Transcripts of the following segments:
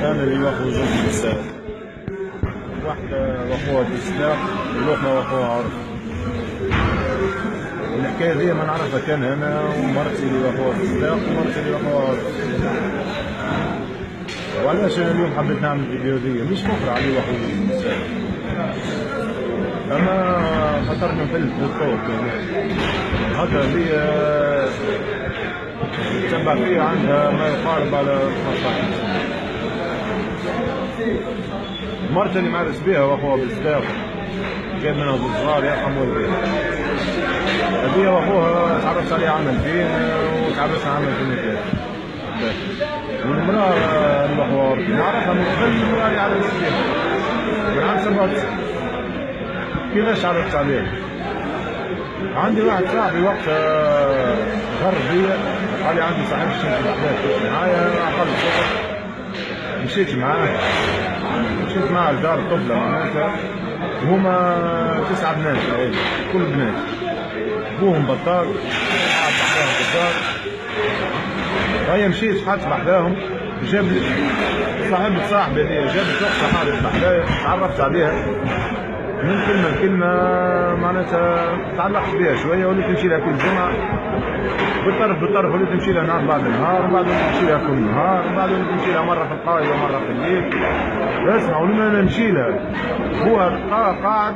كان اللي واخو زوج نساء، واحدة واخوها بالسلاح والأخرى واخوها عرف. الحكاية دي ما نعرفها كان أنا ومرتي اللي واخوها بالسلاح ومرتي اللي واخوها عرف. وعلاش أنا اليوم حبيت نعمل الفيديو دي؟ مش فخر علي واخو النساء، أما خاطرني نفلت بالصوت يعني. هكا هي تبع فيها عندها ما يقارب على 15 سنة. مرت اللي معرس بها واخوها بالسلاح جاب منها بالصغار يرحم والديها. هذه واخوها تعرفت عليه عام 2000 وتعرفت عام 2003. والمرأة اللي واخوها نعرفها من قبل المرأة اللي عرست بها من عام 97. كيفاش عرفت عليها؟ عندي واحد صاحبي وقت غر بيا قال لي عندي صاحب شنو في معايا، عقل الصبح مشيت معاه لدار طفله معناتها، هما 9 بنات في العيله، كل بنات ابوهم بطال قاعد بحذاهم في الدار. هيا مشيت شحال بحذاهم، جاب لي صاحبة صاحبي هذيا جابت اختها قعدت بحذايا، تعرفت عليها من كلمة لكلمة معناتها تعلقت بها شوية، وليت نمشي لها كل جمعة بالطرف وليت نمشي لها نهار بعد نهار، وبعد نمشي لها كل نهار، وبعد نمشي لها مرة في القاية ومرة في الليل. اسمع ولما نمشي لها هو قاعد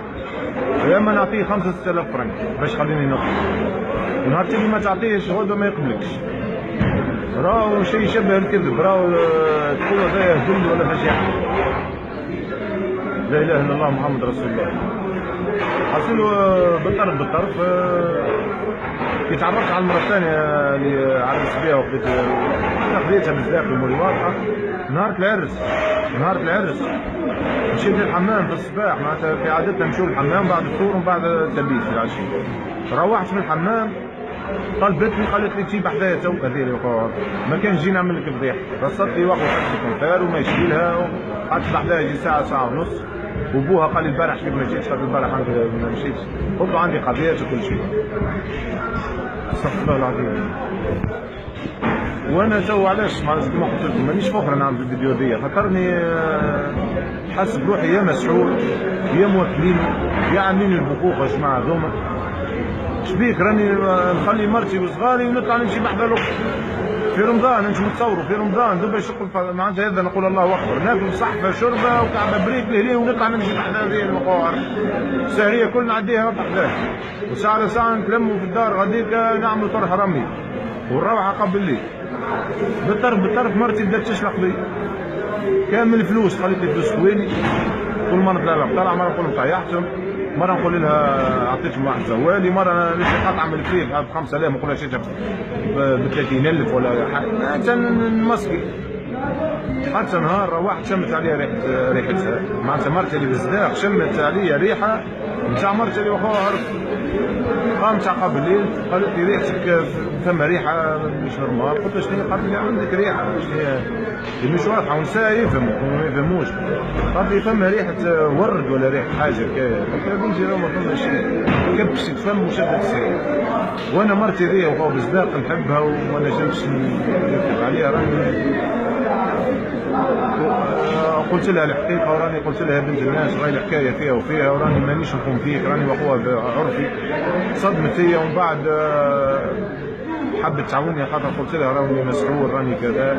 يا اما نعطيه 5-6000 فرنك باش خليني نخرج، ونهار اللي ما تعطيهش غدوة ما يقبلكش. راهو شيء يشبه الكذب، راهو تقول هذايا ذل ولا فجيعة. لا اله الا الله محمد رسول الله. حصلوا بالطرف كي تعرفت على المرة الثانية اللي عرست بها وخذيتها بزاف اموري واضحة. نهار العرس مشيت للحمام في الصباح، معناتها في عادتنا نمشيو للحمام بعد الفطور ومن بعد التلبيس في العشية. روحت من الحمام طلبتني قالت لي تجيب حدايا تو هذه ما كان نجي نعمل لك فضيحة، رصدت لي واخو حد كونتار وما يشري لها، قعدت بحدايا يجي ساعة ونص. وابوها قال لي البارح كيف ما جيتش، قال البارح ما مشيتش، قلت له عندي قضيات وكل شيء. استغفر الله العظيم. وانا تو علاش كما قلت لكم مانيش فخر نعمل الفيديو دي، خاطرني حاسس بروحي يا مسحور يا موكلين يا عاملين البقوق يا جماعه ذوما. شبيك راني نخلي مرتي وصغاري ونطلع نمشي بحذا الاخت في رمضان، انتم تصوروا في رمضان دوبا شغل معناتها هذا نقول الله اكبر، ناكل صحفه شربه وكعبه بريك لهليه ونطلع نمشي بحذا هذه المقاهر. السهريه كل نعديها بحذاه، وساعه لساعه نتلموا في الدار غاديك نعملوا طرح رمي ونروح قبل الليل. بالطرف مرتي بدات تشلق بي كامل الفلوس، خليت لي فلوس خويلي كل مره طلع مره نقول لهم طيحتهم، مرة نقول لها عطيتهم واحد زوالي، مرة نمشي قطعة من الفريق ب 5000 نقول لها شريتها ب 30000 ولا حاجة نمسكي. حتى نهار روحت شمت عليها ريحتها، معناتها مرتي اللي بالصداق شمت عليا ريحة نتاع مرتي اللي واخوها عرف. قامت عقب الليل قالت لي ريحتك ثم ريحة مش نورمال، قلت لها شنو؟ قالت لي عندك ريحة شنو مش واضحة، ونساء يفهموا ما يفهموش. قالت لي ثم ريحة ورد ولا ريحة حاجة هكايا، قلت لها بنتي راه ما ثم شيء، كبست فم وشدت سير. وانا مرتي ذي وهو بالصداق نحبها وما نجمش نكذب عليها، راني قلت لها الحقيقه وراني قلت لها يا بنت الناس راهي الحكايه فيها وفيها، وراني مانيش نقوم فيك، راني واخوها عرفي. صدمت هي ومن بعد حبت تعاوني، خاطر قلت لها راني مسحور راني كذا،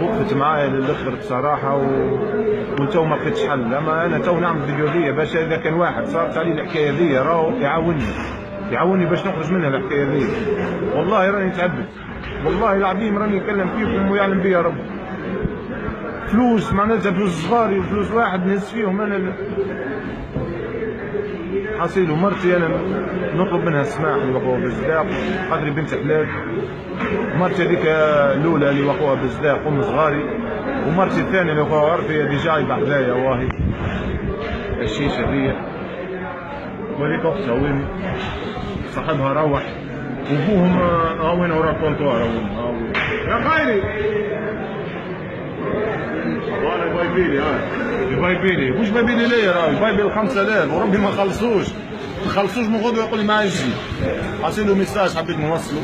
وقفت معايا للاخر بصراحه وتو ما لقيتش حل. اما انا تو نعمل فيديو دي باش اذا كان واحد صارت عليه الحكايه دي راهو يعاوني باش نخرج منها الحكايه دي. والله راني تعبت، والله العظيم راني نتكلم فيكم ويعلم بيا رب. فلوس معناتها فلوس صغاري وفلوس واحد نهز فيهم انا حصيل. ومرتي انا نطلب منها السماح اللي واخوها بالصداق، قدري بنت حلال. مرتي هذيك الاولى اللي واخوها بالصداق ام صغاري، ومرتي الثانيه اللي واخوها عرفي هذه جاي بحذايا واهي الشيشه ذي، وهذيك اختها وين صاحبها روح، وابوهم وين ورا الكونتوار يا خيري وانا يبايبيلي يبايبيلي وش بايبيلي ليا راه يبايبيلي 5000 وربي ما خلصوش من غدوه يقول لي ما يجي. حاصل له ميساج حبيت نوصله.